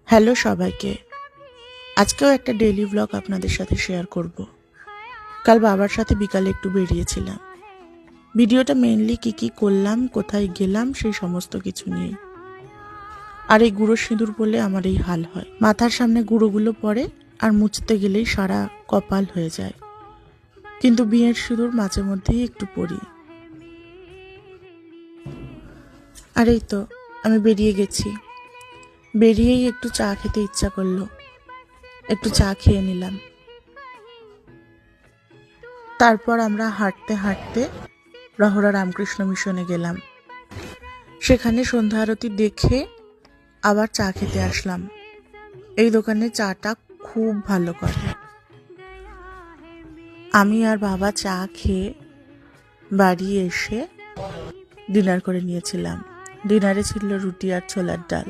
Hello সবাইকে। আজকেও একটা ডেইলি ব্লগ আপনাদের সাথে শেয়ার করব। কাল বাবার সাথে বিকালে একটু বেরিয়েছিলাম। ভিডিওটা মেইনলি কি করলাম, কোথায় গেলাম সেই সমস্ত কিছু নিয়ে। আর এই গুঁড়ো সিঁদুর বলে আমার এই হাল হয়, মাথার সামনে গুঁড়োগুলো পড়ে আর মুছতে গেলেই সারা কপাল হয়ে যায়। কিন্তু বিয়ের সিঁদুর মাঝে মধ্যেই একটু পরি। আর এই তো আমি বেরিয়ে গেছি। বেরিয়েই একটু চা খেতে ইচ্ছা করলো, একটু চা খেয়ে নিলাম। তারপর আমরা হাঁটতে হাঁটতে রহরা রামকৃষ্ণ মিশনে গেলাম। সেখানে সন্ধ্যা আরতি দেখে আবার চা খেতে আসলাম। এই দোকানে চাটা খুব ভালো করে। আমি আর বাবা চা খেয়ে বাড়ি এসে ডিনার করে নিয়েছিলাম। ডিনারে ছিল রুটি আর ছোলার ডাল।